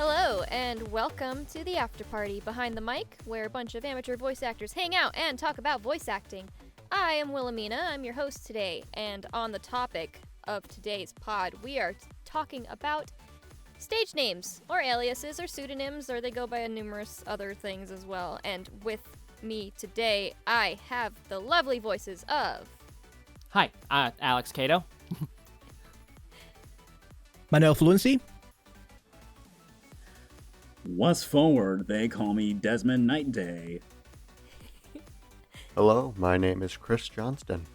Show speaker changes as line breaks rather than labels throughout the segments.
Hello, and welcome to the After Party Behind the Mic, where a bunch of amateur voice actors hang out and talk about voice acting. I am Wilhelmina, I'm your host today, and on the topic of today's pod, we are talking about stage names, or aliases, or pseudonyms, or they go by numerous other things as well. And with me today, I have the lovely voices of...
Hi, Alex Cato.
Manuel Fluency.
What's forward? They call me Desmond Nightday.
Hello, my name is Chris Johnston.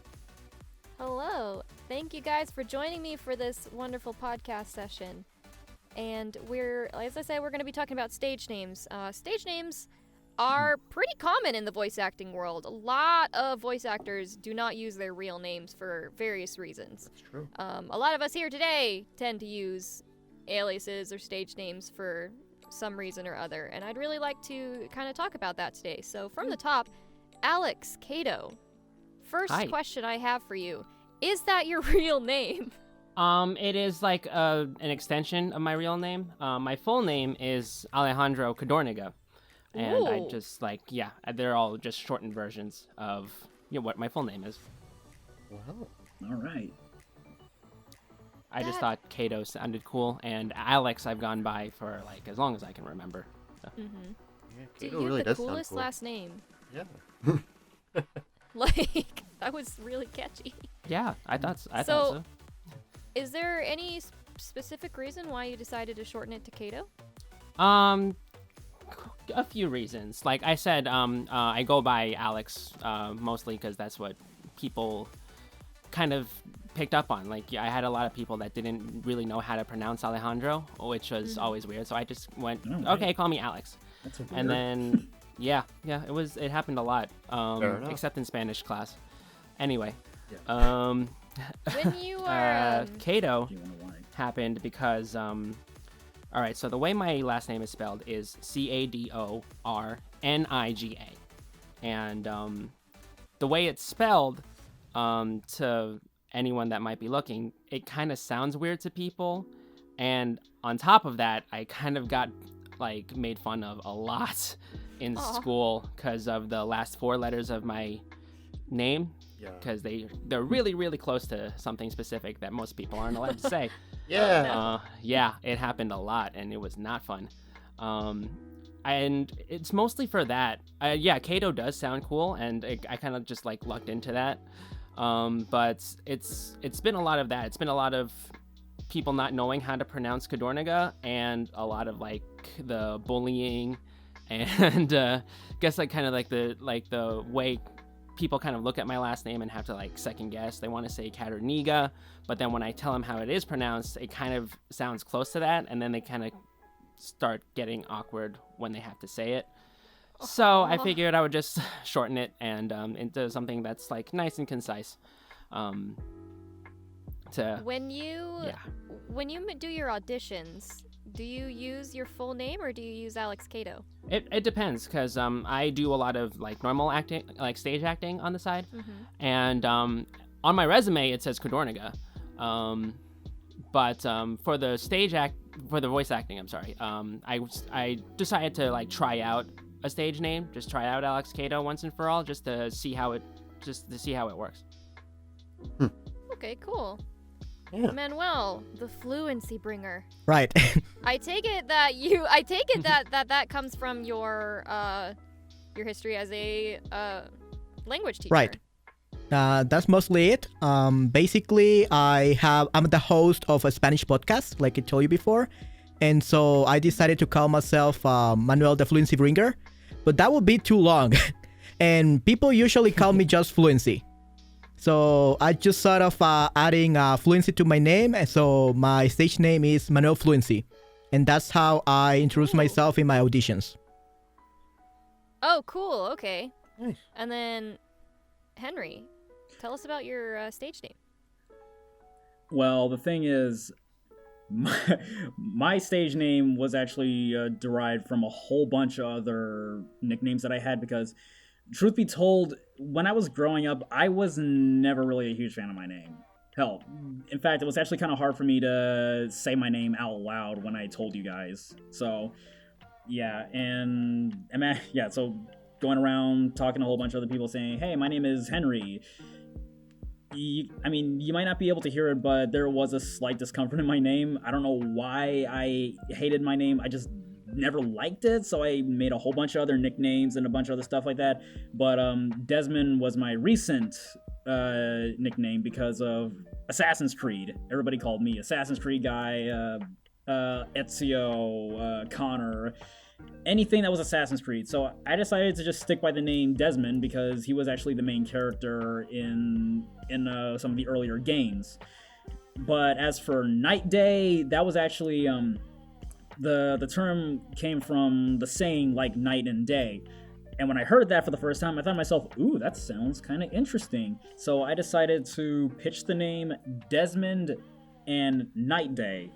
Hello. Thank you guys for joining me for this wonderful podcast session. And as I said, we're going to be talking about stage names. Stage names are pretty common in the voice acting world. A lot of voice actors do not use their real names for various reasons.
That's true.
A lot of us here today tend to use aliases or stage names for some reason or other, and I'd really like to kind of talk about that today. So from the top, Alex Cato. First
Hi.
question I have for you, is that your real name?
It is like an extension of my real name. My full name is Alejandro Cadorniga, and I
Ooh.
just they're all just shortened versions of what my full name is.
Wow.
All right.
I just thought Cato sounded cool, and Alex I've gone by for like as long as I can remember. So.
Mm-hmm.
Yeah,
Dude,
Cato
you
really
have the
does sound
coolest
cool.
last name.
Yeah.
Like, that was really catchy.
Yeah, I thought so.
So- Is there any specific reason why you decided to shorten it to Cato?
A few reasons. Like I said, I go by Alex mostly because that's what people kind of picked up on. Like I had a lot of people that didn't really know how to pronounce Alejandro, which was always weird. So I just went, okay, call me Alex.
That's weird.
And then, it happened a lot,
Fair enough.
except in Spanish class. Anyway,
When you are...
Cato
Do you want to lie?
happened because, all right, so the way my last name is spelled is Cadorniga. And the way it's spelled, to anyone that might be looking, it kind of sounds weird to people. And on top of that, I kind of got like made fun of a lot in school because of the last four letters of my name,
Yeah.
because they're really, really close to something specific that most people aren't allowed to say.
Yeah.
Yeah, it happened a lot, and it was not fun. And it's mostly for that. Cato does sound cool, and I kind of just like lucked into that. But it's been a lot of that. It's been a lot of people not knowing how to pronounce Cadorniga, and a lot of like the bullying, and guess like kind of like the way people kind of look at my last name and have to like second guess. They want to say Cadorniga, but then when I tell them how it is pronounced, it kind of sounds close to that, and then they kind of start getting awkward when they have to say it. So I figured I would just shorten it and into something that's like nice and concise.
When you do your auditions, do you use your full name or do you use Alex Cato?
It depends, because I do a lot of like normal acting, like stage acting on the side, and on my resume it says Cadorniga, but for the voice acting, I'm sorry, I decided to like try out a stage name, just try out Alex Cato once and for all, just to see how it works.
Okay, cool.
Yeah.
Manuel, the fluency bringer.
Right.
I take it that comes from your history as a language teacher.
Right. That's mostly it. Basically, I'm the host of a Spanish podcast, like I told you before. And so I decided to call myself Manuel the Fluency Bringer. But that would be too long. And people usually call me just Fluency. So I just sort of adding Fluency to my name. And so my stage name is Manuel Fluency. And that's how I introduce myself in my auditions.
Oh, cool. Okay.
Nice.
And then, Henry, tell us about your stage name.
Well, the thing is, my stage name was actually derived from a whole bunch of other nicknames that I had because, truth be told, when I was growing up, I was never really a huge fan of my name. Hell, in fact, it was actually kind of hard for me to say my name out loud when I told you guys. So, yeah, so going around talking to a whole bunch of other people saying, hey, my name is Henry. You might not be able to hear it, but there was a slight discomfort in my name. I don't know why I hated my name. I just never liked it, so I made a whole bunch of other nicknames and a bunch of other stuff like that. But Desmond was my recent nickname because of Assassin's Creed. Everybody called me Assassin's Creed guy, Ezio, Connor, anything that was Assassin's Creed. So I decided to just stick by the name Desmond because he was actually the main character in some of the earlier games. But as for Night Day, that was actually the term came from the saying like night and day. And when I heard that for the first time, I thought to myself, ooh, that sounds kind of interesting. So I decided to pitch the name Desmond and Night Day,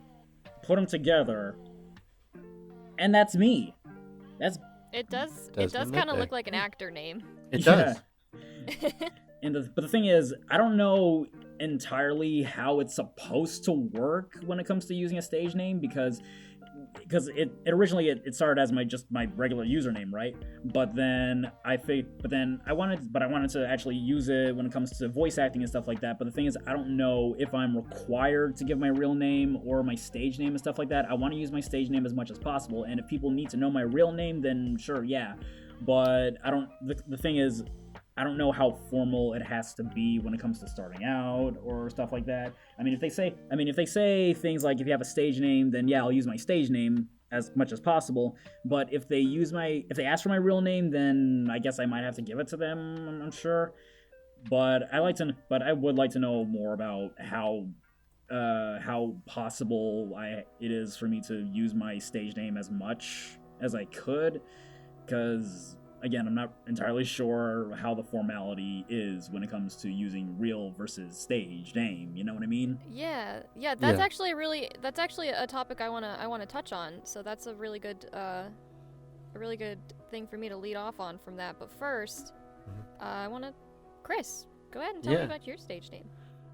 put them together, and that's me.
It does
Desmond
kind of
Night
look
Day.
like an actor name.
It does.
But the thing is, I don't know entirely how it's supposed to work when it comes to using a stage name because it originally started as my regular username, right? But then I wanted to actually use it when it comes to voice acting and stuff like that. But the thing is, I don't know if I'm required to give my real name or my stage name and stuff like that. I want to use my stage name as much as possible, and if people need to know my real name, then sure, yeah. But I don't. The thing is, I don't know how formal it has to be when it comes to starting out or stuff like that. If they say things like if you have a stage name, then yeah, I'll use my stage name as much as possible. But if they ask for my real name, then I guess I might have to give it to them. I'm sure. But I would like to know more about how possible it is for me to use my stage name as much as I could, because again, I'm not entirely sure how the formality is when it comes to using real versus stage name. You know what I mean?
Yeah. That's actually a topic I wanna touch on. So that's a really good thing for me to lead off on from that. But first, Chris, go ahead and tell me about your stage name.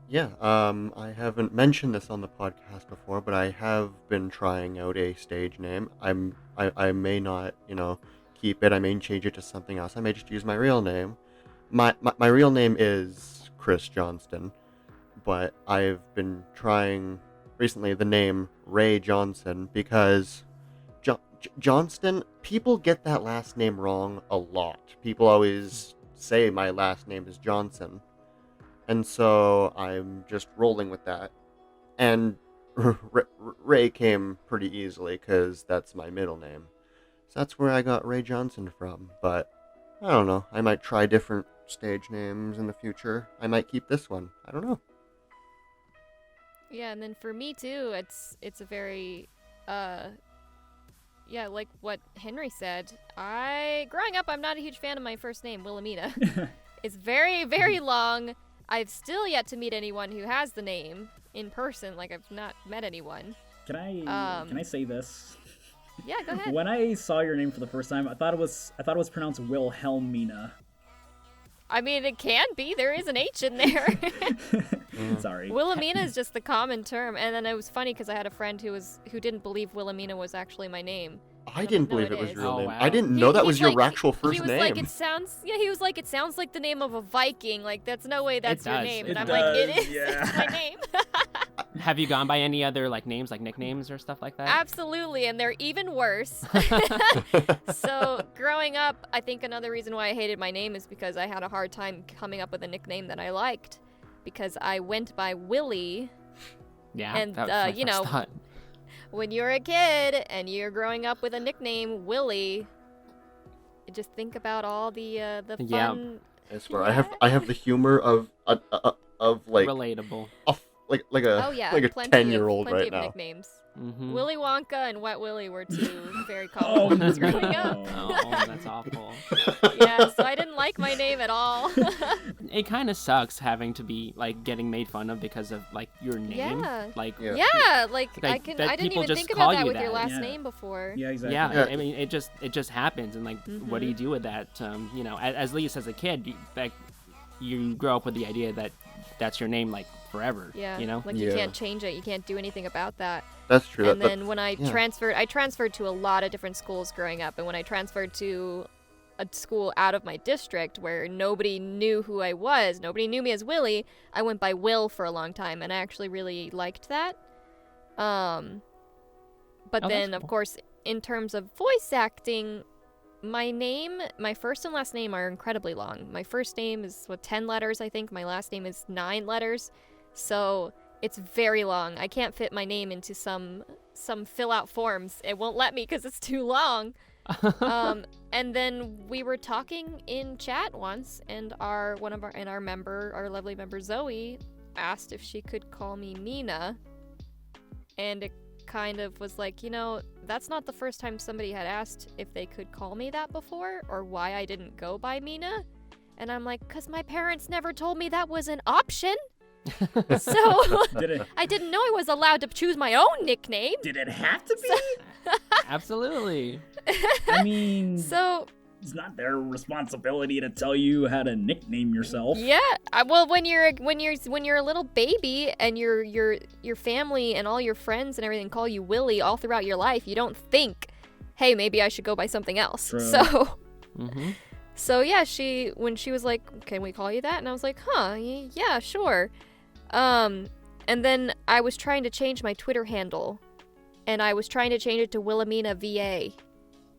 Yeah, I haven't mentioned this on the podcast before, but I have been trying out a stage name. I may not, keep it. I may change it to something else. I may just use my real name. My real name is Chris Johnston, but I've been trying recently the name Ray Johnson because Johnston, people get that last name wrong a lot. People always say my last name is Johnson. And so I'm just rolling with that. And Ray came pretty easily because that's my middle name. So that's where I got Ray Johnson from. But I don't know. I might try different stage names in the future. I might keep this one. I don't know.
Yeah, and then for me too, it's a very like what Henry said. Growing up, I'm not a huge fan of my first name, Wilhelmina. It's very, very long. I've still yet to meet anyone who has the name in person. Like, I've not met anyone.
Can I say this?
Yeah, go ahead.
When I saw your name for the first time, I thought it was pronounced Wilhelmina.
I mean, it can be. There is an H in there.
Sorry.
Wilhelmina is just the common term, and then it was funny because I had a friend who didn't believe Wilhelmina was actually my name.
I didn't believe
no,
it was
is.
your
Oh,
name.
wow.
I didn't know that was your
like,
actual first
he was
name.
Like, it sounds like the name of a Viking. Like, that's no way that's your
does.
name.
It
And I'm
does,
like, it is.
yeah.
It's my name.
Have you gone by any other names, like nicknames or stuff like that?
Absolutely, and they're even worse. So, growing up, I think another reason why I hated my name is because I had a hard time coming up with a nickname that I liked, because I went by Willie.
Yeah,
and,
that was my first thought.
When you're a kid and you're growing up with a nickname, Willie, just think about all the fun.
Yeah.
I swear, I have the humor of like
Relatable.
like a
Oh yeah,
like a
plenty
10-year-old
plenty
right
of
now.
nicknames.
Mm-hmm.
Willy Wonka and Wet Willie were two very common
Oh,
ones growing up.
Oh, that's awful.
Yeah, so I didn't like my name at all.
It kind of sucks having to be getting made fun of because of your name.
Yeah.
Yeah.
Yeah,
Like,
I
that
didn't
people
even
just
think
call
about that
you
with your
that.
last
Yeah.
name before.
Yeah, exactly.
Yeah,
Yeah.
I mean, it just happens, and what do you do with that? At least as a kid, you grow up with the idea that that's your name forever.
Yeah.
You know.
Like you
Yeah.
can't change it. You can't do anything about that.
That's true.
And then when I
yeah.
transferred to a lot of different schools growing up, and when I transferred to a school out of my district where nobody knew who I was, nobody knew me as Willie, I went by Will for a long time, and I actually really liked that. But
Oh,
then,
that's
of
cool.
course, in terms of voice acting, my first and last name are incredibly long. My first name is 10 letters, I think. My last name is 9 letters. So it's very long. I can't fit my name into some fill out forms. It won't let me because it's too long. And then we were talking in chat once, and our lovely member Zoe asked if she could call me Mina, and it kind of was like, that's not the first time somebody had asked if they could call me that before, or why I didn't go by Mina. And I'm like, because my parents never told me that was an option. So I didn't know I was allowed to choose my own nickname.
Did it have to be?
Absolutely.
I mean,
So
it's not their responsibility to tell you how to nickname yourself.
yeah, well, when you're a little baby and your family and all your friends and everything call you Willie all throughout your life, you don't think, hey, maybe I should go by something else.
True.
Mm-hmm.
So yeah, when she was like, can we call you that? And I was like, yeah, sure. And then I was trying to change my Twitter handle, and I was trying to change it to Wilhelmina VA,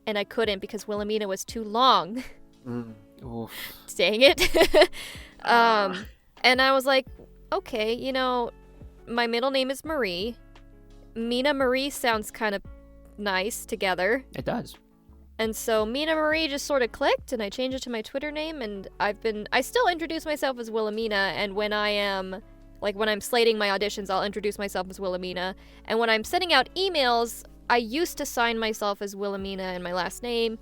and I couldn't because Wilhelmina was too long.
Oof.
Dang it. And I was like, okay, my middle name is Marie. Mina Marie sounds kind of nice together.
It does.
And so Mina Marie just sort of clicked, and I changed it to my Twitter name, and I still introduce myself as Wilhelmina, and when I'm slating my auditions, I'll introduce myself as Wilhelmina, and when I'm sending out emails, I used to sign myself as Wilhelmina and my last name,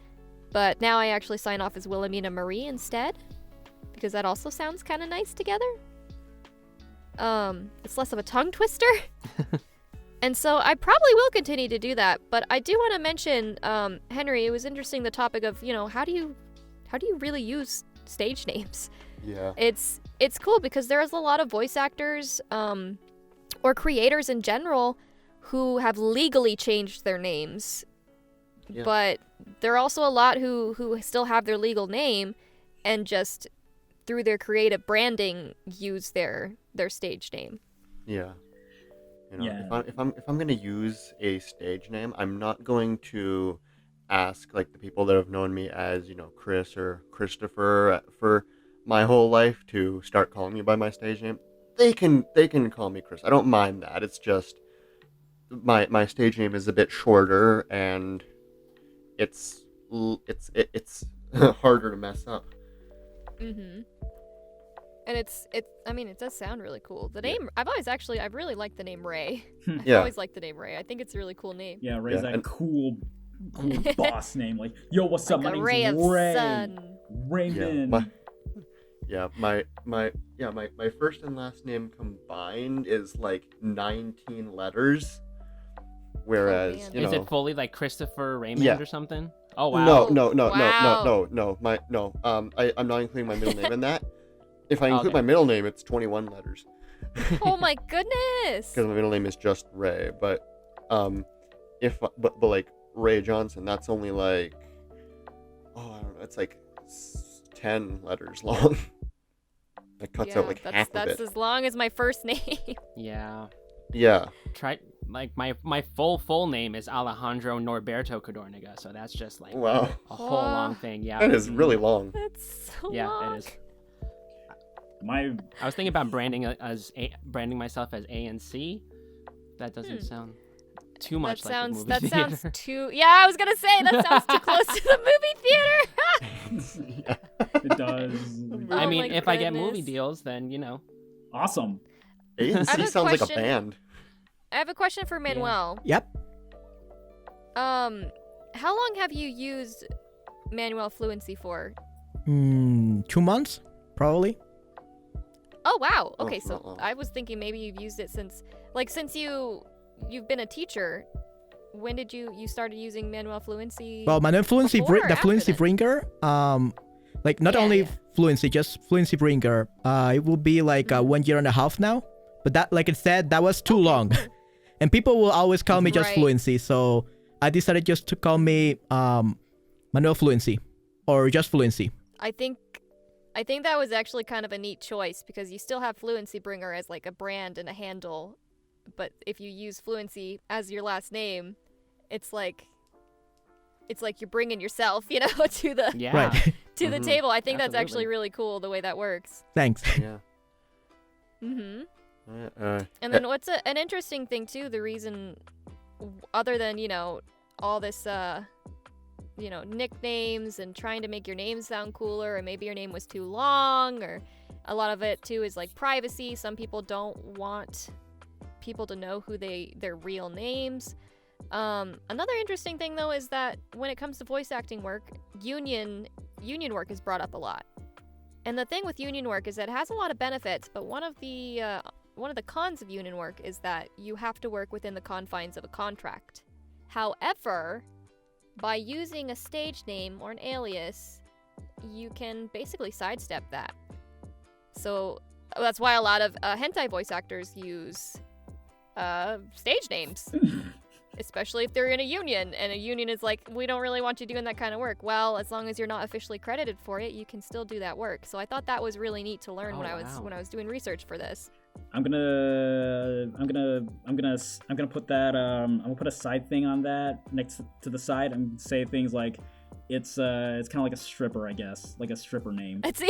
but now I actually sign off as Wilhelmina Marie instead, because that also sounds kind of nice together. It's less of a tongue twister. And so I probably will continue to do that, but I do want to mention, Henry, it was interesting the topic of, how do you really use stage names?
Yeah.
It's cool because there's a lot of voice actors, or creators in general, who have legally changed their names.
Yeah.
But there are also a lot who still have their legal name and just through their creative branding use their stage name.
Yeah.
Yeah.
If I'm gonna use a stage name, I'm not going to ask like the people that have known me as Chris or Christopher for my whole life to start calling me by my stage name. They can call me Chris. I don't mind that. It's just my stage name is a bit shorter and it's harder to mess up.
Mm-hmm. And it does sound really cool. The name, I've really liked the name Ray. I've
Yeah.
always liked the name Ray. I think it's a really cool name.
Yeah, Ray's
Yeah,
that
and-
cool boss name. Like, yo, what's up?
Like
My
a
name's
ray of
Ray.
sun.
Raymond.
My first and last name combined is like 19 letters. Whereas,
man.
Is it fully like Christopher Raymond
Yeah.
or something? Oh wow.
No.
Wow.
I'm not including my middle name in that. If I include
Okay.
my middle name, it's 21 letters.
Oh my goodness.
Because my middle name is just Ray. But but like Ray Johnson, that's only like, I don't know, it's like 10 letters long. That cuts out like half of
that's
it.
as long as my first name.
Yeah.
Yeah.
Try like my full name is Alejandro Norberto Cadorniga, so that's just like
Wow.
a whole long thing. Yeah.
That is really long.
That's so
Yeah,
long.
it is.
My
I was thinking about branding myself as A and C. That doesn't sound too much
that
like
sounds
a movie theater.
sounds too. Yeah, I was gonna say that sounds too close to the movie theater.
Yeah.
it does.
Oh
I mean,
my
if I get movie
goodness.
deals, then
Awesome.
A and
I have
C
a
sounds like a
question.
band.
I have a question for Manuel.
Yep.
How long have you used Manuel Fluency for?
2 months, probably.
Oh wow.
Oh,
Okay,
not
so
long.
I was thinking maybe you've used it since you've been a teacher. When did you started using Manuel Fluency?
Well, my fluency,
Before or
the
after
fluency
that?
bringer, like not
Yeah,
only
yeah.
fluency, just fluency bringer. It will be like 1 year and a half now. But that, like I said, that was too long. And people will always call me just
Right.
Fluency. So I decided just to call me Manuel Fluency or just Fluency.
I think that was actually kind of a neat choice because you still have Fluency Bringer as like a brand and a handle, but if you use Fluency as your last name, it's like you're bringing yourself, to the
Yeah.
Right.
to the table. I think that's
Absolutely.
actually really cool the way that works.
Thanks.
Yeah.
Mhm.
Uh,
And then what's an interesting thing too, the reason other than, all this nicknames and trying to make your name sound cooler, or maybe your name was too long, or a lot of it too is like privacy. Some people don't want people to know who their real names. Another interesting thing though is that when it comes to voice acting work, union work is brought up a lot. And the thing with union work is that it has a lot of benefits, but one of the cons of union work is that you have to work within the confines of a contract. However, by using a stage name or an alias, you can basically sidestep that. So that's why a lot of hentai voice actors use stage names. Especially if they're in a union, and a union is like, we don't really want you doing that kind of work. Well, as long as you're not officially credited for it, you can still do that work. So I thought that was really neat to learn
Oh,
when
wow.
I was doing research for this.
I'm gonna put that I'm gonna put a side thing on that next to the side and say things like it's kind of like a stripper, I guess, like a stripper name.
It's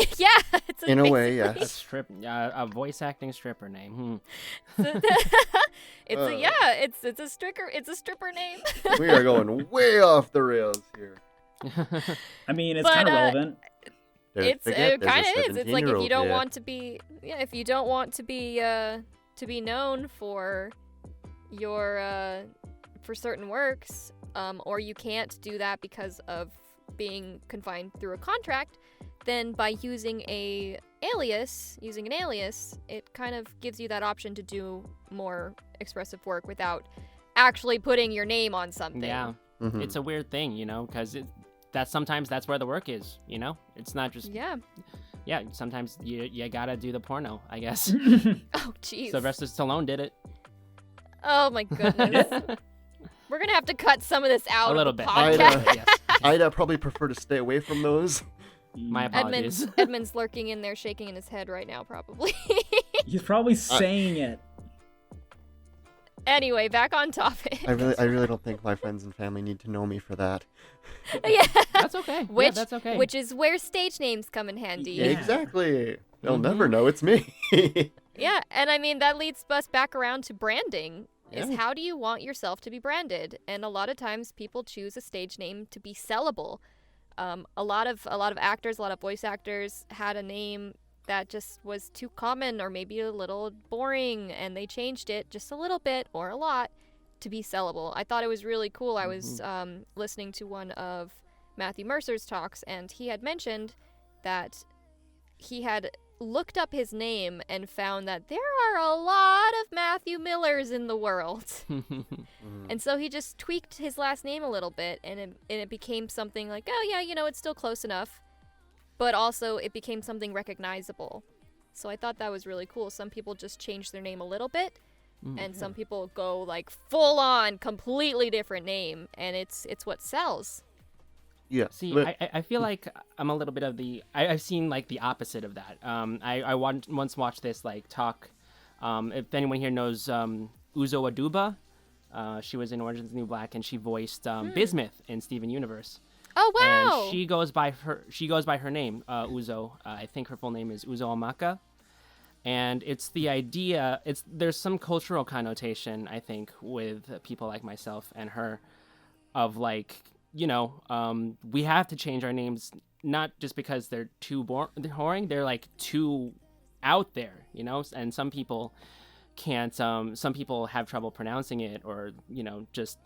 in a way,
basically-
yes.
A voice acting stripper name.
It's a stripper name.
We are going way off the rails here.
I mean, it's
But,
kind of relevant.
Don't forget,
It
there's a
kind of is. It's like if you
17-year-old
don't
here.
want to be, if you don't want to be known for your for certain works, or you can't do that because of being confined through a contract, then by using an alias, it kind of gives you that option to do more expressive work without actually putting your name on something.
Yeah.
Mhm.
It's a weird thing, because sometimes that's where the work is, It's not just
Yeah.
sometimes you gotta do the porno, I guess.
Oh, jeez.
Sylvester Stallone did it.
Oh my goodness. We're gonna have to cut some of this out.
A
of
little
the
bit.
podcast.
Yes.
I'd probably prefer to stay away from those.
My apologies.
Edmund's lurking in there, shaking in his head right now, probably.
He's probably saying it.
Anyway, back on topic.
I really don't think my friends and family need to know me for that.
Yeah.
That's okay.
Which,
that's okay.
Which is where stage names come in handy.
Yeah.
Exactly. They'll
Mhm.
never know it's me.
Yeah, and I mean that leads us back around to branding. Is
Yeah.
how do you want yourself to be branded? And a lot of times people choose a stage name to be sellable. A lot of actors, a lot of voice actors had a name that just was too common or maybe a little boring, and they changed it just a little bit or a lot to be sellable. I thought it was really cool. I was listening to one of Matthew Mercer's talks, and he had mentioned that he had looked up his name and found that there are a lot of Matthew Millers in the world. And so he just tweaked his last name a little bit, and it became something like, oh yeah, it's still close enough. But also it became something recognizable. So I thought that was really cool. Some people just change their name a little bit, and some people go like full on, completely different name, and it's what sells.
Yeah.
See,
but-
I feel like I'm a little bit of I've seen like the opposite of that. I once watched this like talk. If anyone here knows Uzo Aduba, she was in Orange is the New Black, and she voiced Bismuth in Steven Universe.
Oh wow!
And she goes by her name, Uzo. I think her full name is Uzo Amaka. And it's the idea. There's some cultural connotation, I think, with people like myself and her, of like, we have to change our names not just because they're too boring. They're like too out there, And some people can't. Some people have trouble pronouncing it, or just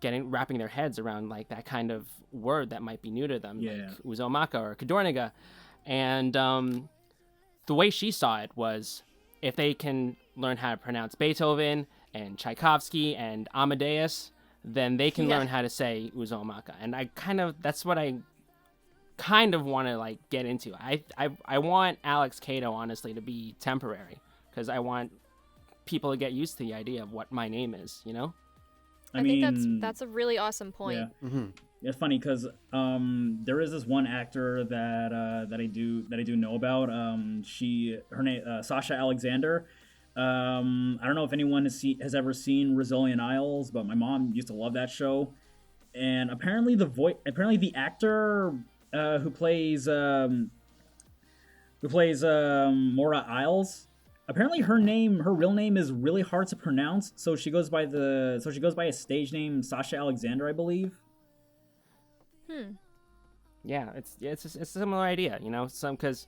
wrapping their heads around like that kind of word that might be new to them, like Uzomaka or Kadorniga. And the way she saw it was, if they can learn how to pronounce Beethoven and Tchaikovsky and Amadeus, then they can learn how to say Uzomaka. And that's what I kind of want to like get into. I want Alex Cato honestly to be temporary, because I want people to get used to the idea of what my name is, you know?
I think that's a really awesome point.
Yeah.
Mm-hmm.
It's funny because there is this one actor that I do know about. Her name Sasha Alexander. I don't know if anyone has ever seen Brazilian Isles, but my mom used to love that show. And apparently the actor who plays Mora Isles. Apparently her real name is really hard to pronounce, so she goes by a stage name Sasha Alexander, I believe.
Yeah, it's a similar idea, you know, because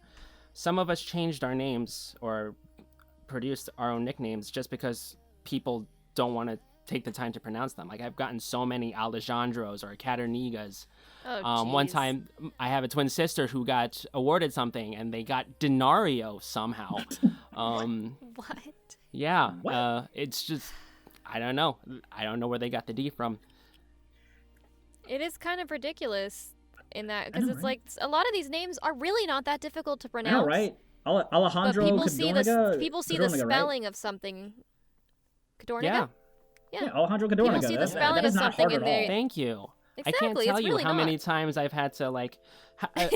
some of us changed our names or produced our own nicknames just because people don't want to take the time to pronounce them. Like I've gotten so many Alejandros or Caternigas. One time I have a twin sister who got awarded something and they got Denario somehow.
What?
Yeah.
What?
It's just, I don't know where they got the D from.
It is kind of ridiculous in that, because it's
right?
like a lot of these names are really not that difficult to
I
pronounce.
know, right? Alejandro
But people see the
Cadorniga,
spelling of something. Cadorniga?
Yeah, Alejandro Cadorniga.
People see the spelling
that
of
is not
something
hard
and
at all.
they-
Thank you.
Exactly,
I can't tell
it's
you
really
how many
not.
times I've had to like,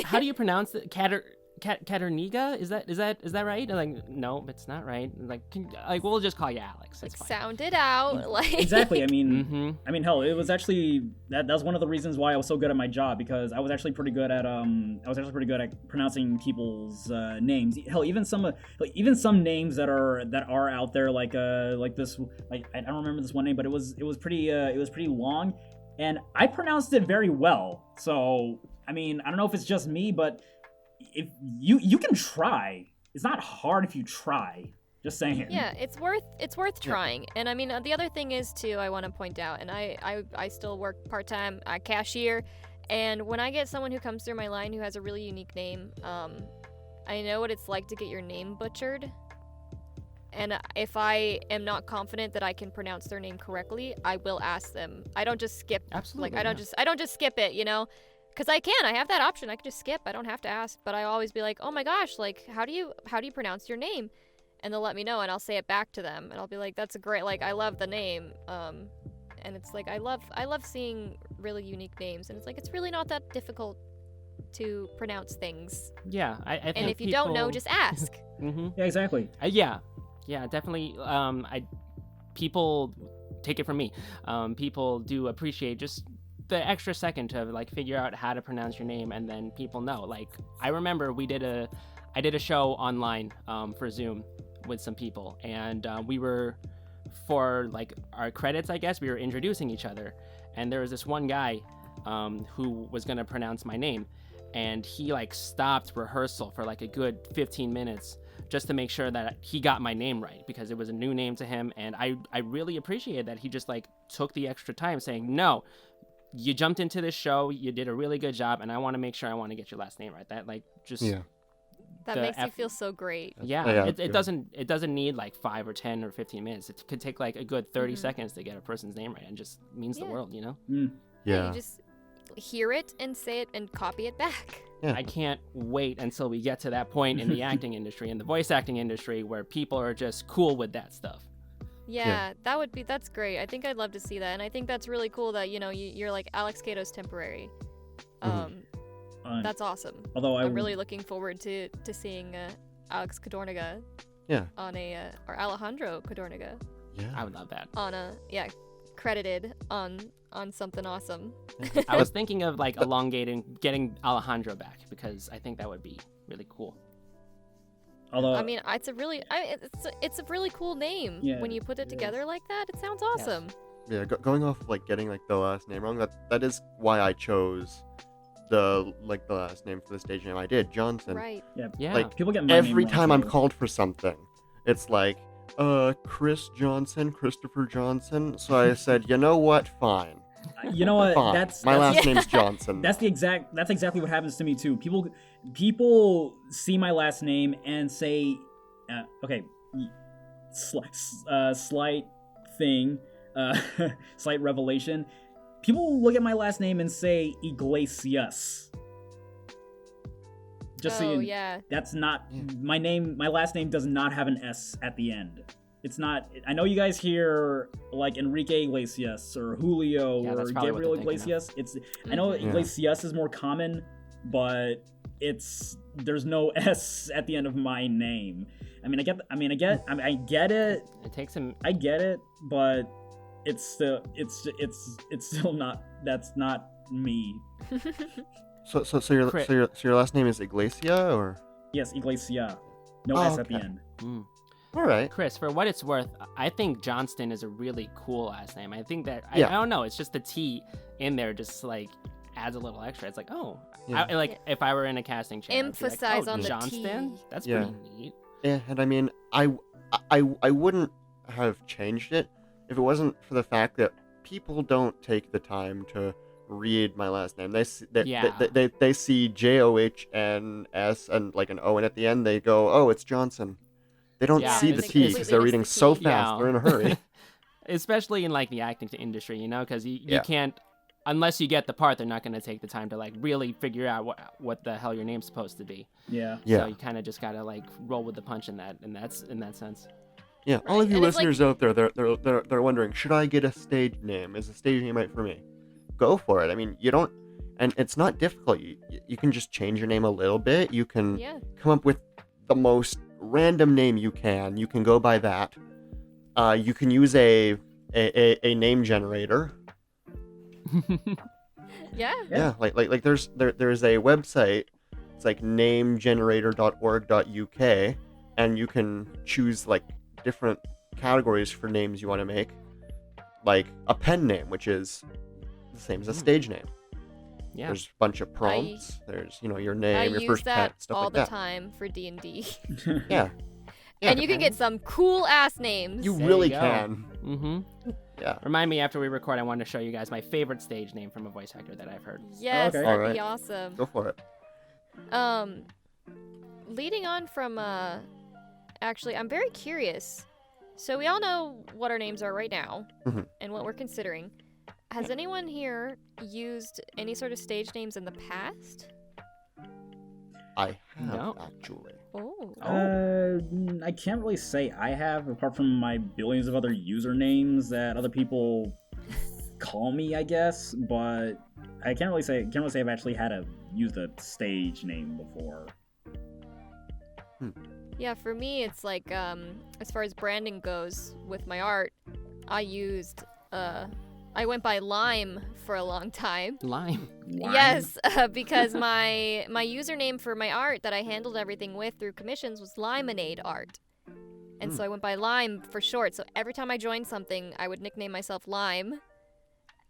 how do you pronounce it? Caterniga? Is that right? I'm like, no, it's not right. I'm like, we'll just call you Alex. That's
Like,
fine.
sound it out. Like
Exactly. I mean,
Mm-hmm.
hell, it was actually that was one of the reasons why I was so good at my job, because I was actually pretty good at pronouncing people's names. Hell, even some names that are out there like this, like I don't remember this one name, but it was pretty long, and I pronounced it very well. So I mean, I don't know if it's just me, but if you can try, it's not hard if you try. Just saying.
yeah, it's worth trying. And I mean, the other thing is too, I want to point out, and I still work part-time cashier, and when I get someone who comes through my line who has a really unique name, I know what it's like to get your name butchered. And if I am not confident that I can pronounce their name correctly, I will ask them. I don't just skip.
Absolutely.
Like I don't just skip it, you know, because I have that option. I can just skip. I don't have to ask. But I always be like, oh my gosh, like how do you pronounce your name? And they'll let me know, and I'll say it back to them, and I'll be like, that's a great, like I love the name. And it's like I love seeing really unique names, and it's like it's really not that difficult to pronounce things.
Yeah, I think.
And if you don't know, just ask.
Mm-hmm.
Yeah, exactly.
Yeah, definitely. People take it from me. People do appreciate just the extra second to like figure out how to pronounce your name, and then people know. Like I remember I did a show online for Zoom with some people, and we were, for like our credits, I guess, we were introducing each other, and there was this one guy who was gonna pronounce my name, and he like stopped rehearsal for like a good 15 minutes just to make sure that he got my name right, because it was a new name to him, and I really appreciated that he just like took the extra time saying, no, you jumped into this show, you did a really good job, and I want to make sure I want to get your last name right. That like just
That makes you feel so great.
Yeah, it doesn't need like 5 or 10 or 15 minutes. It could take like a good 30 seconds to get a person's name right, and just means the world, you know?
Yeah.
You just hear it and say it and copy it back.
Yeah.
I can't wait until we get to that point in the acting industry, in the voice acting industry, where people are just cool with that stuff.
Yeah, that's great. I think I'd love to see that, and I think that's really cool that, you know, you're like Alex Cato's temporary. That's awesome.
Although
I'm really looking forward to seeing Alex Cadorniga on or Alejandro Cadorniga
Yeah.
I would love that.
on credited on something awesome.
I was thinking of like getting Alejandro back, because I think that would be really cool.
Although
I mean, it's a really cool name.
Yeah,
When you put it
it
together
is.
like that, it sounds awesome.
Yeah, going off of, like getting like the last name wrong, that is why I chose the last name for the stage name I did, Johnson.
Right.
Yeah.
Like
people get my
every
name
time
wrong,
I'm
too.
called for something, it's like Chris Johnson, Christopher Johnson. So I said, you know what? Fine.
You know what?
Fine.
That's
My last
yeah.
name's Johnson.
That's exactly what happens to me too. People see my last name and say, okay, slight thing, slight revelation. People look at my last name and say Iglesias. Just so
Oh
you,
yeah.
that's not my name. My last name does not have an S at the end. It's not. I know you guys hear like Enrique Iglesias or Julio
Yeah,
or
that's probably what
Gabriel
they're thinking of.
Iglesias. I know Iglesias is more common, but there's no S at the end of my name. I get it.
It takes him.
I get it, but it's still not. That's not me.
So your last name is Iglesia, or?
Yes, Iglesia. No S at the
okay.
end.
Mm.
All right.
Chris, for what it's worth, I think Johnston is a really cool last name. I think that
Yeah.
I don't know. It's just the T in there just like adds a little extra. It's like, oh,
Yeah.
if I were in a casting chair, I'd be
Emphasize
like, oh,
on the
Johnston?
T.
That's
Yeah.
pretty neat.
Yeah, and I mean, I wouldn't have changed it if it wasn't for the fact that people don't take the time to read my last name. They see JOHNS and like an O, and at the end they go, oh, it's Johnson. They don't
Yeah,
see the
they
T because
completely
they're
miss
reading
the
so
T.
fast.
Yeah.
They're in a hurry.
Especially in like the acting industry, you know, because you
Yeah.
can't, unless you get the part, they're not going to take the time to like really figure out what the hell your name's supposed to be.
Yeah.
Yeah.
So you kind of just gotta like roll with the punch in that sense.
Yeah, all
Right,
of you
and it's like-
listeners out there, they're wondering, should I get a stage name? Is a stage name right for me? Go for it. I mean, you don't, and it's not difficult. You can just change your name a little bit. You can
Yeah.
come up with the most random name you can. You can go by that. You can use a name generator.
Yeah.
Yeah, like there's a website. It's like namegenerator.org.uk, and you can choose like different categories for names you want to make, like a pen name, which is the same as a stage name.
Yeah.
There's a bunch of prompts. There's your
I
name, your
use
first
that
pet, stuff
all
like
the
that.
time for D&D.
Yeah.
And you can get some cool ass names.
You
There
really
you go.
can.
Mm-hmm.
Yeah.
Remind me after we record. I want to show you guys my favorite stage name from a voice actor that I've heard.
Yes,
Okay.
that'd
Alright.
be awesome.
Go for it.
Leading on from actually, I'm very curious. So we all know what our names are right now
Mhm.
and what we're considering. Has anyone here used any sort of stage names in the past?
I have
No.
actually.
Oh.
I can't really say I have, apart from my billions of other usernames that other people call me, I guess. But I can't really say I've actually had to use the stage name before.
Yeah, for me, it's like, as far as branding goes with my art, I went by Lime for a long time.
Lime.
Lime?
Yes, because my username for my art that I handled everything with through commissions was Limonade Art. And so I went by Lime for short. So every time I joined something, I would nickname myself Lime.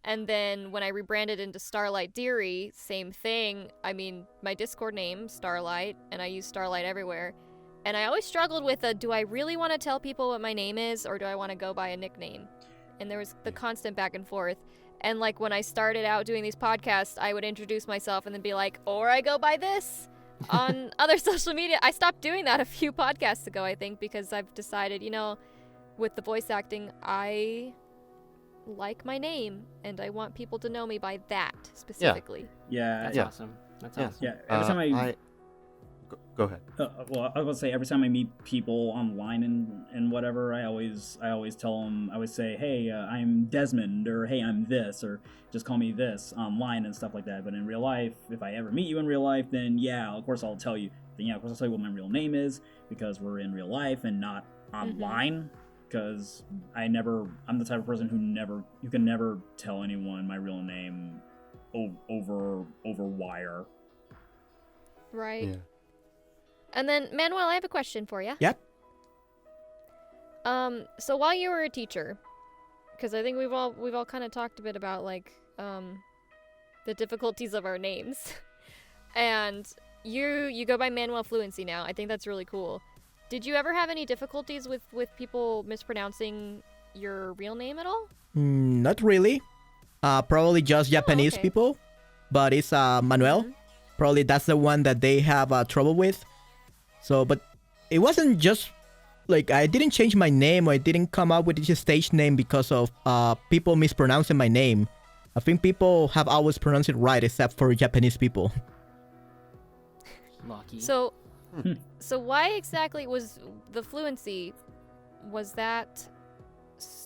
And then when I rebranded into Starlight Deary, same thing. I mean, my Discord name, Starlight, and I use Starlight everywhere. And I always struggled with do I really want to tell people what my name is, or do I want to go by a nickname? And there was the constant back and forth. And like when I started out doing these podcasts, I would introduce myself and then be like, or I go by this on other social media. I stopped doing that a few podcasts ago, I think, because I've decided, with the voice acting, I like my name and I want people to know me by that specifically.
Yeah.
That's
Yeah.
awesome. That's
Yeah.
awesome.
Yeah. Every time
Go ahead.
well, I was gonna say every time I meet people online and whatever, I always tell them, I always say, hey, I'm Desmond, or hey, I'm this, or just call me this online and stuff like that. But in real life, if I ever meet you in real life, then yeah, of course I'll tell you. Then yeah, of course I'll tell you what my real name is, because we're in real life and not online. Because I'm the type of person who can never tell anyone my real name over wire.
Right.
Yeah.
And then, Manuel, I have a question for you.
Yep.
So while you were a teacher, because I think we've all kind of talked a bit about like the difficulties of our names, and you go by Manuel Fluency now. I think that's really cool. Did you ever have any difficulties with people mispronouncing your real name at all?
Not really. Probably just Japanese
okay.
people, but it's Manuel. Probably that's the one that they have trouble with. So, but it wasn't just like I didn't change my name, or I didn't come up with this stage name because of people mispronouncing my name. I think people have always pronounced it right, except for Japanese people.
Lucky.
So why exactly was the fluency? was that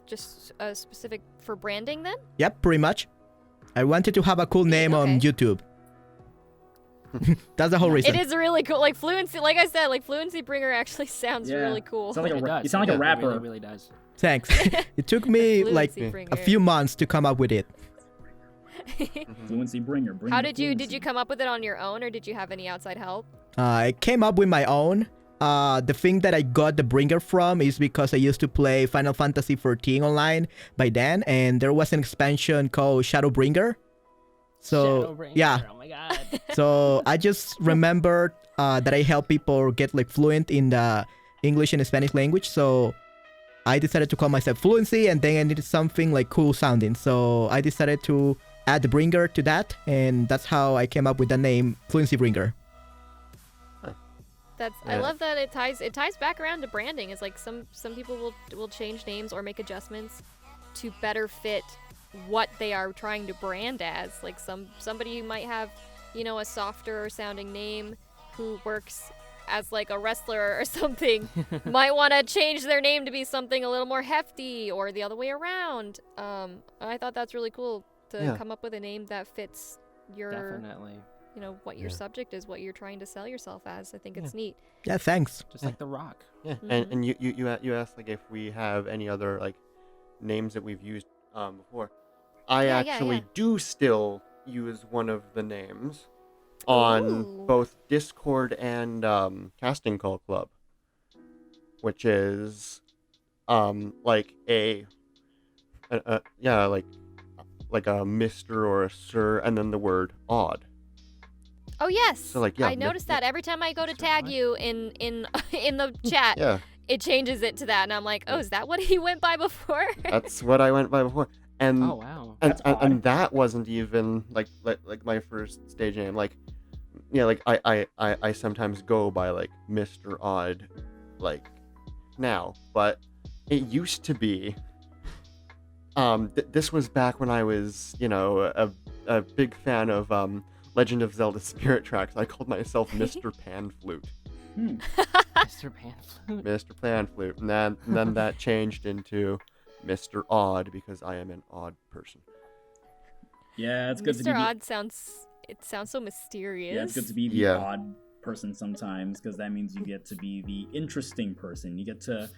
just specific for branding then?
Yep, pretty much. I wanted to have a cool name on
okay.
YouTube. That's the whole reason.
It is really cool. Like Fluency, like I said, like Fluency Bringer actually sounds really cool.
Sound like
It does.
you sound like a rapper.
It really, really does.
Thanks. It took me like
Fluency Bringer.
a few months to come up with it.
Fluency Bringer.
How did you come up with it on your own, or did you have any outside help?
I came up with my own. The thing that I got the bringer from is because I used to play Final Fantasy XIV online by then, and there was an expansion called Shadowbringer. So
Shadowbringer,
yeah,
oh my god.
so I just remembered that I help people get like fluent in the English and Spanish language. So I decided to call myself Fluency, and then I needed something like cool sounding. So I decided to add the bringer to that, and that's how I came up with the name Fluency Bringer.
I love that it ties back around to branding. It's like some people will change names or make adjustments to better fit what they are trying to brand as. Like somebody who might have, a softer sounding name who works as like a wrestler or something might want to change their name to be something a little more hefty, or the other way around. I thought that's really cool to come up with a name that fits your
Definitely.
What your subject is, what you're trying to sell yourself as. I think it's neat.
Yeah, thanks.
Just like The Rock.
Yeah,
Mm-hmm.
and you asked like if we have any other like names that we've used before. I actually do still use one of the names on
Ooh.
both Discord and Casting Call Club, which is like a Mr. or a Sir, and then the word odd.
Oh yes.
So, like, yeah,
I noticed that every time I go to tag you in the chat,
Yeah,
it changes it to that, and I'm like, oh, is that what he went by before?
that's what I went by before. And
Oh wow.
and that wasn't even like my first stage name. Like, I sometimes go by like Mr. Odd, like now, but it used to be. This was back when I was, a big fan of Legend of Zelda Spirit Tracks. I called myself Mr. Pan Flute.
Mr. Panflute.
Mr. Pan Flute, and then that changed into Mr. Odd because I am an odd person.
Yeah, it's good to be.
Mr. Odd sounds so mysterious.
Yeah, it's good to be the odd person sometimes, because that means you get to be the interesting person. You get to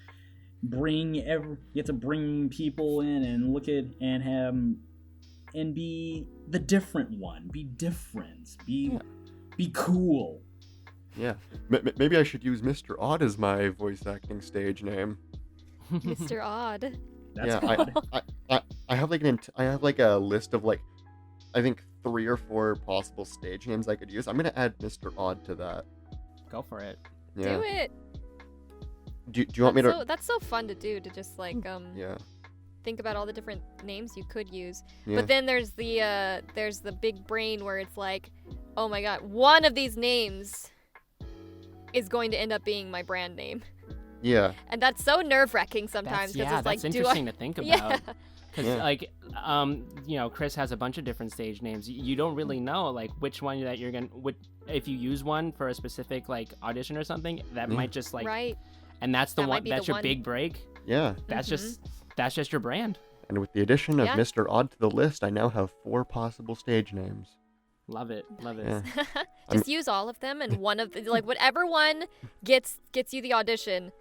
bring people in and look at and have and be the different one. Be different. Be cool.
Yeah, maybe I should use Mr. Odd as my voice acting stage name.
Mr. Odd.
That's
yeah,
odd.
I have like a list of like, I think 3 or 4 possible stage names I could use. I'm gonna add Mr. Odd to that.
Go for it.
Yeah.
Do it.
Do you want me to?
That's so fun to do, to just like
Yeah.
think about all the different names you could use.
Yeah.
But then there's the big brain where it's like, oh my god, one of these names is going to end up being my brand name.
Yeah.
And that's so nerve-wracking sometimes, because it's like,
that's
do
interesting
I...
to think about.
Yeah.
Because Chris has a bunch of different stage names. You don't really know like which one that you're gonna. If you use one for a specific like audition or something, that might just like.
Right.
And that's the
That
one.
might be
That's
the
your
one.
big break.
Yeah.
That's just your brand.
And with the addition of
Yeah.
Mr. Odd to the list, I now have 4 possible stage names.
Love it. Love it.
Yeah.
Just use all of them, and one of the, like whatever one gets you the audition,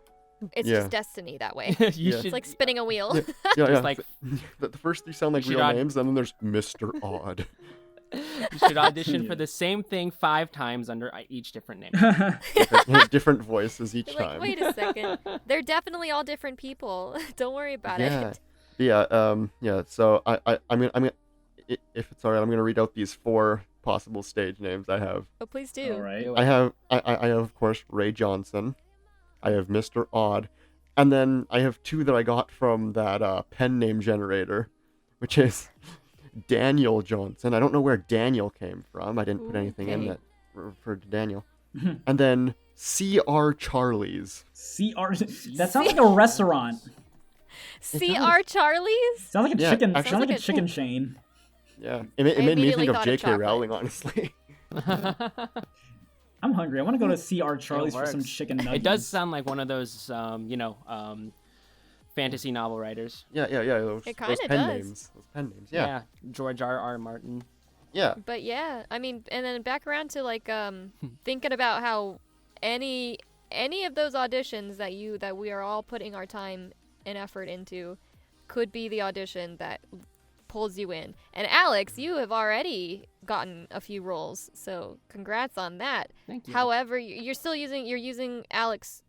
it's just destiny that way.
You
Yeah.
should
It's like spinning a wheel.
Yeah.
like-
the first 3 sound like
You should
real
add-
names, and then there's Mr. Odd.
you should audition for the same thing 5 times under each different name.
different voices each
You're like,
time.
wait a second, they're definitely all different people. Don't worry about
Yeah.
it.
Yeah. So I'm gonna, if it's alright, I'm gonna read out these 4 possible stage names I have.
Oh, please do.
All right.
I have of course Ray Johnson. I have Mr. Odd, and then I have 2 that I got from that pen name generator, which is Daniel Johnson. I don't know where Daniel came from. I didn't put anything in
Okay.
that referred to Daniel. And then C.R. Charlie's.
CR. That sounds like a restaurant.
CR Charlie's?
Sounds like a
Yeah,
chicken.
actually-
Sounds like a
Sounds
chicken chain.
Yeah, it made me
immediately
think of
thought of
J.K.
chocolate.
Rowling, honestly.
I'm hungry. I want to go to CR Charlie's for some
works.
chicken nuggets.
It does sound like one of those, fantasy novel writers.
Yeah. Those
kinda
pen
does.
names. Those pen names. Yeah.
George R. Martin.
Yeah.
But yeah, I mean, and then back around to like thinking about how any of those auditions that we are all putting our time and effort into could be the audition that pulls you in. And Alex, you have already gotten a few roles, so congrats on that.
Thank you.
However, you're using Alex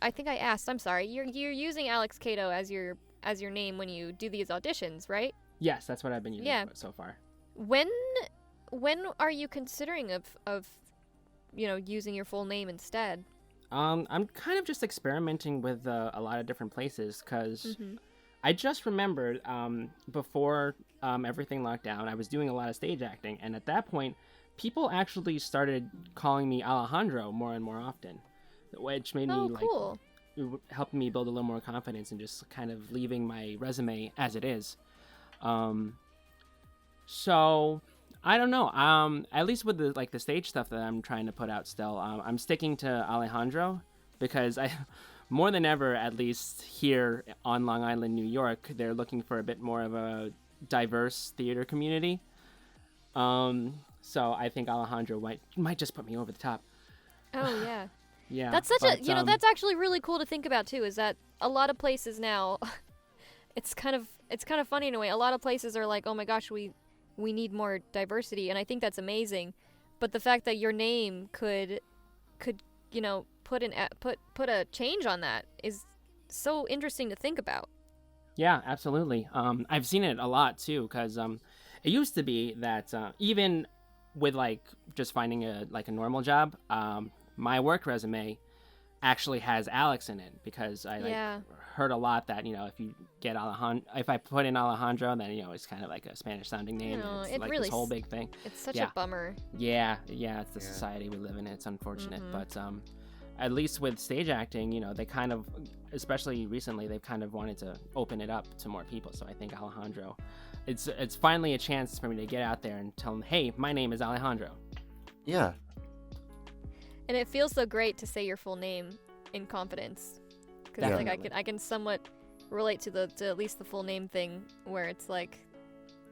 I think I asked, I'm sorry. You're using Alex Cato as your name when you do these auditions, right?
Yes, that's what I've been using
Yeah.
so far.
When are you considering of using your full name instead?
I'm kind of just experimenting with a lot of different places because
Mm-hmm.
I just remembered before everything locked down, I was doing a lot of stage acting, and at that point, people actually started calling me Alejandro more and more often, which made me
Cool.
helped me build a little more confidence and just kind of leaving my resume as it is. So I don't know. At least with the stage stuff that I'm trying to put out still, I'm sticking to Alejandro because more than ever, at least here on Long Island, New York, they're looking for a bit more of a diverse theater community. So I think Alejandro might just put me over the top.
Oh yeah.
Yeah.
That's that's actually really cool to think about too, is that a lot of places now it's kind of funny in a way. A lot of places are like, "Oh my gosh, we need more diversity," and I think that's amazing. But the fact that your name could put a change on that is so interesting to think about.
Yeah, absolutely. I've seen it a lot too, because it used to be that even with just finding a normal job, my work resume actually has Alex in it because I heard a lot that if you get if I put in Alejandro, then it's kind of like a Spanish sounding name.
No,
and it's
it
like
really
this whole big thing.
It's such a bummer.
Yeah, it's the society we live in. It's unfortunate, but at least with stage acting, they kind of, especially recently, they've kind of wanted to open it up to more people. So I think Alejandro, it's finally a chance for me to get out there and tell them, hey, my name is Alejandro.
Yeah.
And it feels so great to say your full name in confidence, because I can somewhat relate to at least the full name thing, where it's like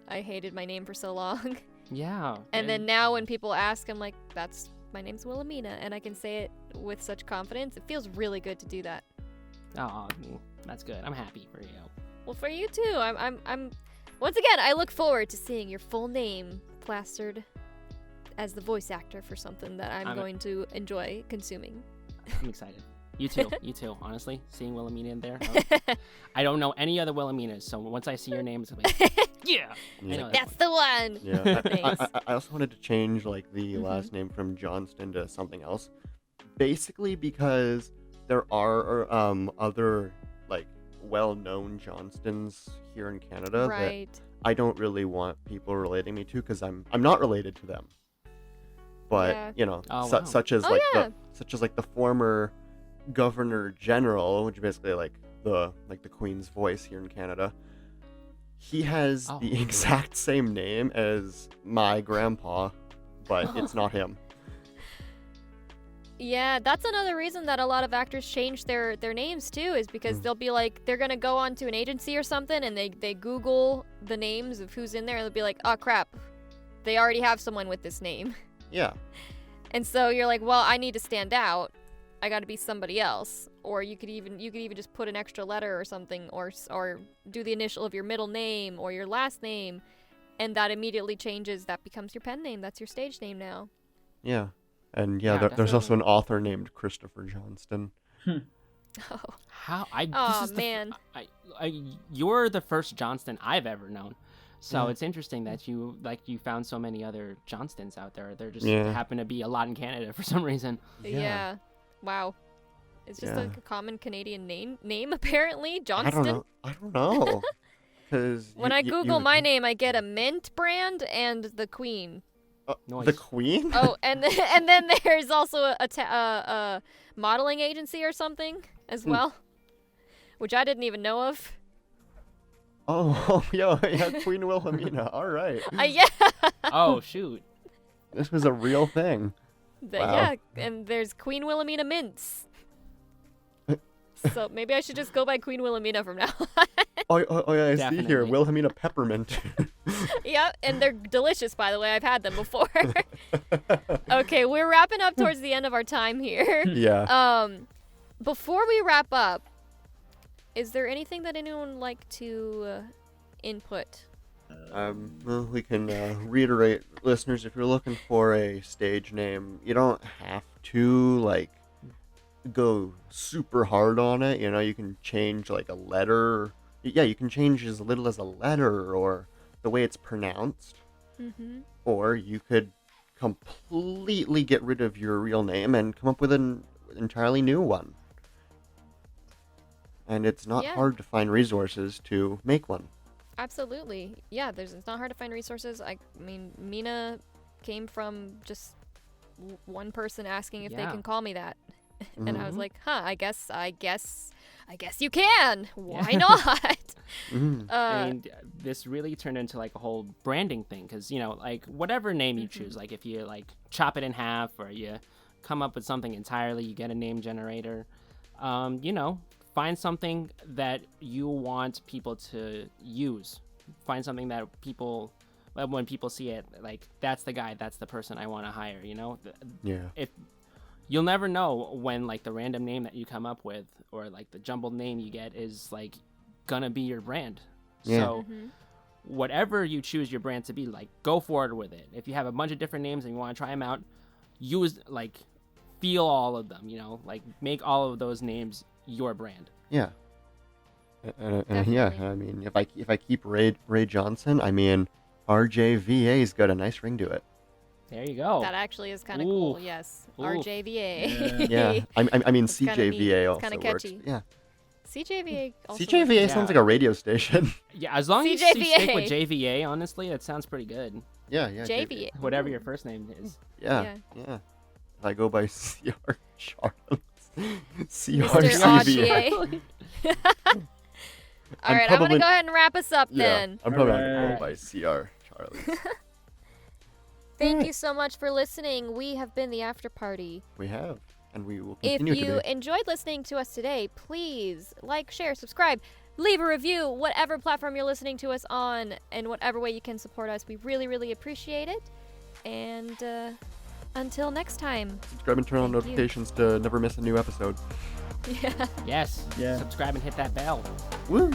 I hated my name for so long.
Yeah.
And then now when people ask, I'm like, my name's Wilhelmina, and I can say it with such confidence. It feels really good to do that.
Oh, that's good. I'm happy for you.
Well, for you too. I'm once again, I look forward to seeing your full name plastered as the voice actor for something that I'm going to enjoy consuming.
I'm excited. You too. Honestly, seeing Wilhelmina in there, I don't know any other Wilhelminas, so once I see your name, it's like, yeah, I know
that's the one.
Yeah, I also wanted to change the last name from Johnston to something else, basically because there are other well-known Johnstons here in Canada that I don't really want people relating me to because I'm not related to them. But such as the former Governor General, which is basically the Queen's voice here in Canada. He has the exact same name as my grandpa, but it's not him.
Yeah, that's another reason that a lot of actors change their names too, is because they'll be they're gonna go onto an agency or something, and they Google the names of who's in there, and they'll be like, oh crap, they already have someone with this name.
Yeah.
And so you're like, well, I need to stand out. I got to be somebody else. Or you could even just put an extra letter or something, or do the initial of your middle name or your last name, and that immediately changes. That becomes your pen name. That's your stage name now.
Yeah. And there's also an author named Christopher Johnston.
Oh.
How?
Man.
You're the first Johnston I've ever known. So it's interesting that you found so many other Johnstons out there. There just happen to be a lot in Canada for some reason.
Yeah. Wow. It's just a common Canadian name apparently. Johnston.
I don't know. Because
when I Google my name, I get a mint brand and the Queen.
The Queen?
Oh, and then there's also a modeling agency or something as well, which I didn't even know of.
Oh, yeah, Queen Wilhelmina. All right.
Yeah.
Oh, shoot.
This was a real thing.
Wow. Yeah, and there's Queen Wilhelmina mints. So maybe I should just go by Queen Wilhelmina from now on.
Oh yeah, I see here.
Definitely.
Wilhelmina Peppermint.
Yep, and they're delicious, by the way. I've had them before. Okay, we're wrapping up towards the end of our time here.
Yeah.
Before we wrap up, is there anything that anyone would like to input?
Well, we can reiterate, listeners, if you're looking for a stage name, you don't have to like go super hard on it. You know, you can change like a letter. Yeah, you can change as little as a letter or the way it's pronounced.
Mm-hmm.
Or you could completely get rid of your real name and come up with an entirely new one. And it's not
Yeah.
hard to find resources to make one.
Absolutely. Yeah, it's not hard to find resources. I mean, Mina came from just one person asking if they
Yeah.
can call me that. And I was
Mhm.
like, I guess you can. Why not?
Mhm.
And this really turned into like a whole branding thing because, you know, like whatever name you choose, like if you like chop it in half or you come up with something entirely, you get a name generator, you know, find something that you want people to use. Find something that people, when people see it, like that's the guy, that's the person I want to hire, you know?
Yeah.
If you'll never know when like the random name that you come up with or like the jumbled name you get is like gonna be your brand.
Yeah.
So whatever you choose your brand to be, like go forward with it. If you have a bunch of different names and you want to try them out, use like feel all of them, you know, like make all of those names your brand.
Yeah. And yeah,
Definitely.
I mean, if I keep Ray Johnson, I mean, RJVA's got a nice ring to it.
There you go.
That actually is kind of
Ooh.
cool. Yes.
Ooh.
RJVA.
Yeah. I mean,
It's kinda neat.
CJVA
It's
also
kinda
works.
catchy.
Yeah.
CJVA also
CJVA
works.
sounds
Yeah.
like a radio station.
Yeah, as long as you stick with
CJVA.
JVA, honestly, that sounds pretty good.
Yeah.
JVA.
Whatever
Ooh.
your first name is.
Yeah. If I go by CR Charles.
Mr.
CRCV.
Audier.
I'm
All right, I'm
probably-
gonna go ahead and wrap us up
Yeah.
then.
I'm probably not gonna
Alright.
go by CR Charlie.
Thank you so much for listening. We have been the After Party.
We have, and we will
If
continue
you
to be.
enjoyed listening to us today, please like, share, subscribe, leave a review, whatever platform you're listening to us on, and whatever way you can support us. We really, really appreciate it. And until next time.
Subscribe and turn on
Thank you.
notifications to never miss a new episode.
Yeah.
Yes.
Yeah.
Subscribe and hit that bell.
Woo!